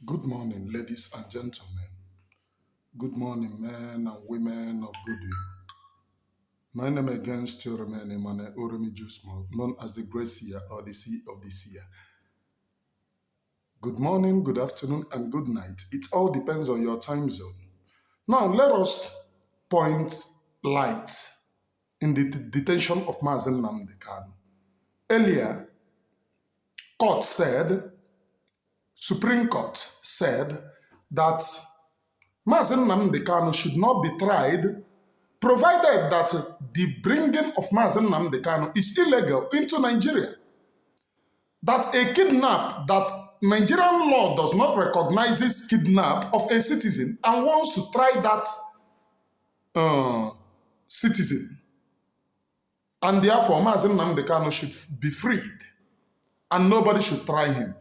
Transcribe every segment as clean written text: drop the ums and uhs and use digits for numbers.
Good morning, ladies and gentlemen. Good morning, men and women of goodwill. My name again still remains Emmanuel Oremi Jusmo, known as the Great Seer or the Sea of the Seer. Good morning, good afternoon, and good night. It all depends on your time zone. Now, let us point light in the detention of Mazen Nnamdi Kanu. Earlier, Supreme Court said that Mazen Nnamdi Kanu should not be tried provided that the bringing of Mazen Nnamdi Kanu is illegal into Nigeria. That Nigerian law does not recognize this kidnap of a citizen and wants to try that citizen. And therefore, Mazen Nnamdi Kanu should be freed and nobody should try him.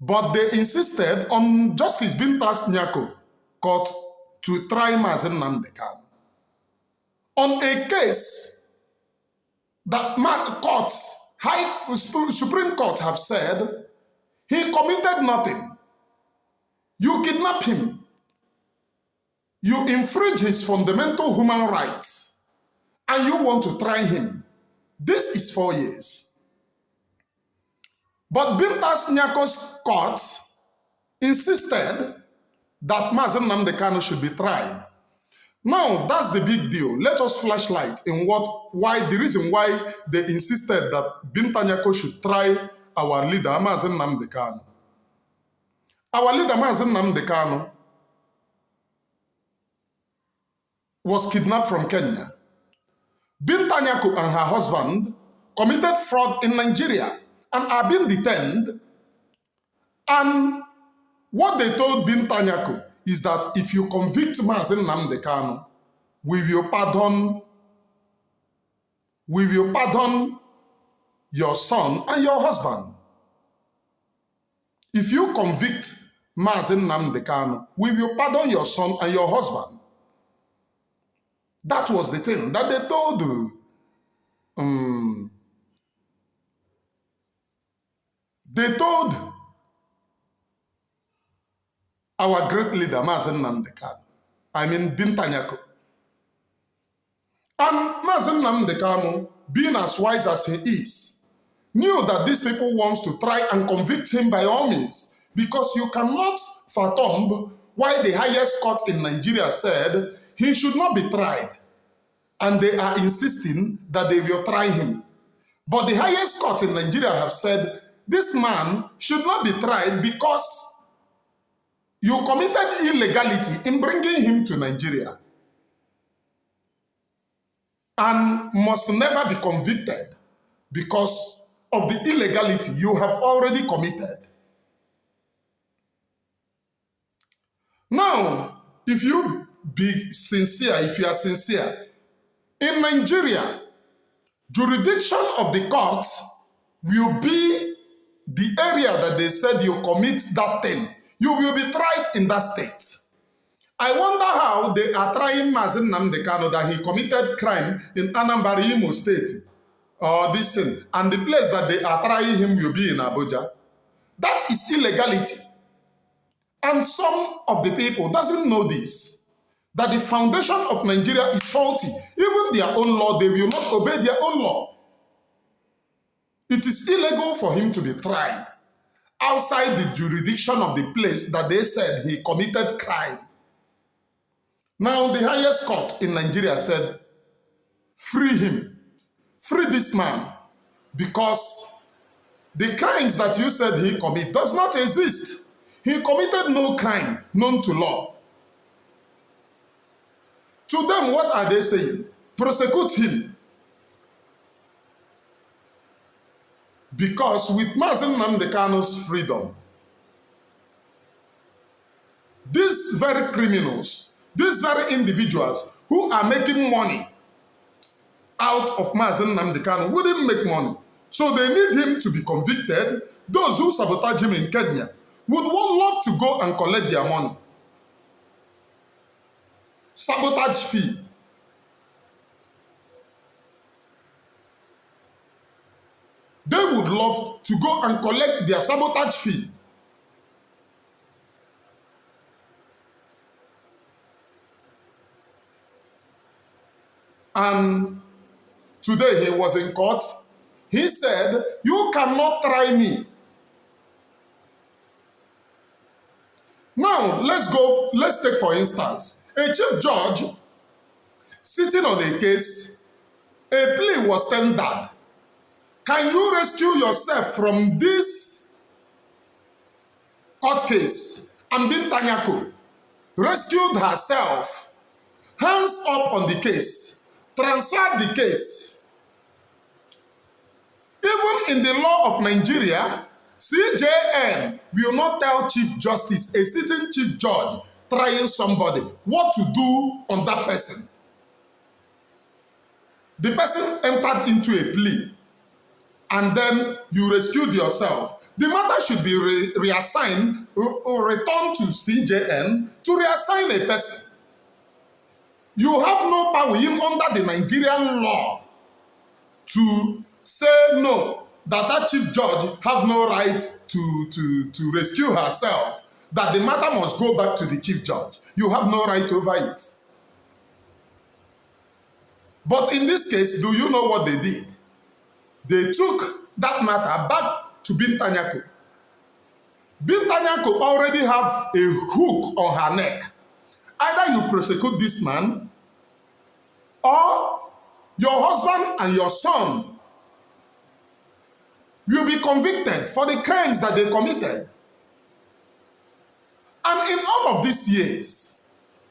But they insisted on Justice Binta Nyaku court to try Mazen Nnamdi Kanu on a case that Supreme Court have said he committed nothing. You kidnap him. You infringe his fundamental human rights and you want to try him. This is 4 years. But Binta Nyaku's court insisted that Mazen Nnamdi Kanu should be tried. Now, that's the big deal. Let us flashlight in the reason why they insisted that Binta Nyaku should try our leader, Mazen Nnamdi Kanu. Our leader, Mazen Nnamdi Kanu, was kidnapped from Kenya. Binta Nyaku and her husband committed fraud in Nigeria and are being detained. And what they told Binta Nyaku is that if you convict Mazen Nnamdi Kanu, we will pardon your son and your husband. If you convict Mazen Nnamdi Kanu, we will pardon your son and your husband. That was the thing that they told our great leader, Mazen Nnamdi Kanu. I mean, Binta Nyaku. And Mazen Nnamdi Kanu, being as wise as he is, knew that these people want to try and convict him by all means, because you cannot fathom why the highest court in Nigeria said he should not be tried. And they are insisting that they will try him. But the highest court in Nigeria have said this man should not be tried because you committed illegality in bringing him to Nigeria and must never be convicted because of the illegality you have already committed. Now, if you are sincere, in Nigeria, jurisdiction of the court will be the area that they said you commit that thing. You will be tried in that state. I wonder how they are trying Mazen Nnamdi Kanu that he committed crime in Anambra, Imo State, or this thing, and the place that they are trying him will be in Abuja. That is illegality. And some of the people doesn't know this, that the foundation of Nigeria is faulty. Even their own law, they will not obey their own law. It is illegal for him to be tried outside the jurisdiction of the place that they said he committed crime. Now, the highest court in Nigeria said, free him, free this man, because the crimes that you said he committed does not exist. He committed no crime known to law. To them, what are they saying? Prosecute him. Because with Mazen Nnamdi Kanu's freedom, these very criminals, these very individuals who are making money out of Mazen Nnamdi Kanu wouldn't make money. So they need him to be convicted. Those who sabotage him in Kenya would love to go and collect their money. Sabotage fee. . They would love to go and collect their sabotage fee. And today he was in court. He said, "You cannot try me." Now, let's take for instance, a chief judge sitting on a case, a plea was tendered. Can you rescue yourself from this court case? And Binta Nyaku rescued herself, hands up on the case, transferred the case. Even in the law of Nigeria, CJN will not tell Chief Justice, a sitting Chief Judge, trying somebody, what to do on that person. The person entered into a plea, and then you rescued yourself. The matter should be reassigned or returned to CJN to reassign a person. You have no power even under the Nigerian law to say no, that chief judge have no right to rescue herself, that the matter must go back to the chief judge. You have no right over it. But in this case, do you know what they did? They took that matter back to Binta Nyaku. Binta Nyaku already have a hook on her neck. Either you prosecute this man, or your husband and your son will be convicted for the crimes that they committed. And in all of these years,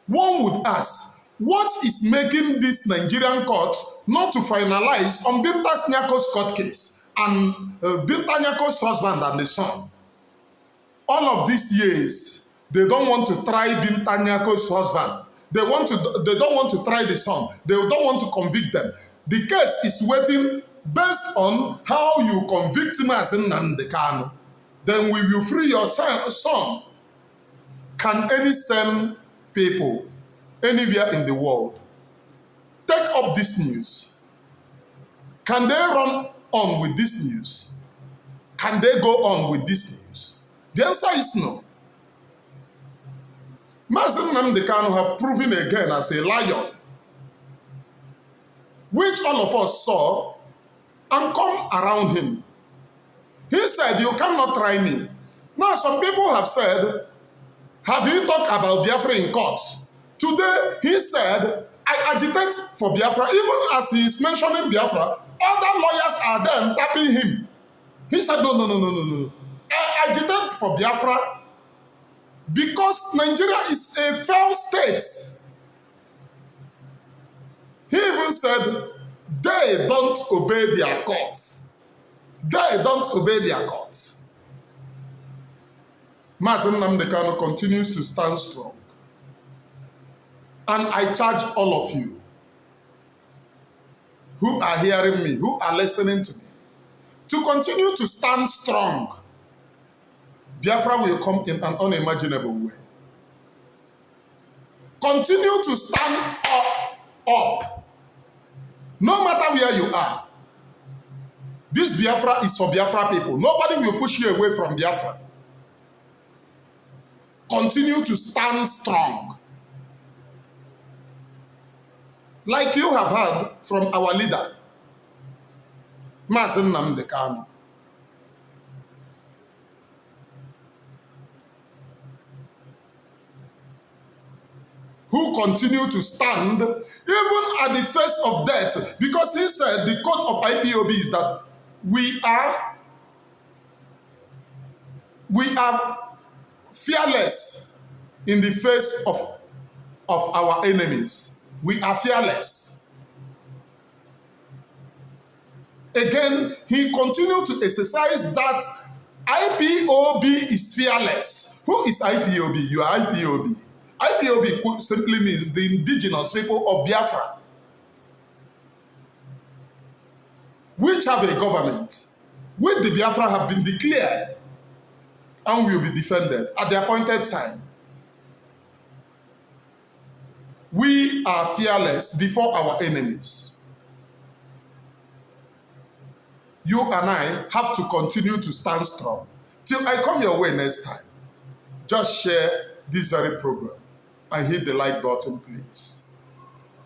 one would ask, what is making this Nigerian court not to finalize on Binta Nyaku's court case and Binta Nyaku's husband and the son? All of these years, they don't want to try Binta Nyaku's husband. They don't want to try the son. They don't want to convict them. The case is waiting based on how you convict Mazi Nnamdi Kanu. Then we will free your son. Can any sane people anywhere in the world take up this news? Can they run on with this news? Can they go on with this news? The answer is no. Mazi Nnamdi Kanu have proven again as a lion, which all of us saw and come around him. He said, you cannot try me. Now some people have said, have you talked about Biafra in court? Today, he said, I agitate for Biafra. Even as he is mentioning Biafra, other lawyers are then tapping him. He said, no. I agitate for Biafra because Nigeria is a failed state. He even said, they don't obey their courts. They don't obey their courts. Mazi Nnamdi Kanu continues to stand strong. And I charge all of you who are hearing me, who are listening to me, to continue to stand strong. Biafra will come in an unimaginable way. Continue to stand up. No matter where you are. This Biafra is for Biafra people. Nobody will push you away from Biafra. Continue to stand strong. Like you have heard from our leader, Mazi Nnamdi Kanu. Who continue to stand even at the face of death, because he said the code of IPOB is that we are fearless in the face of our enemies. We are fearless. Again, he continued to exercise that IPOB is fearless. Who is IPOB? You are IPOB. IPOB simply means the indigenous people of Biafra, which have a government, which the Biafra have been declared and will be defended at the appointed time. We are fearless before our enemies. you and I have to continue to stand strong. Till I come your way next time, just share this very program and hit the like button, please.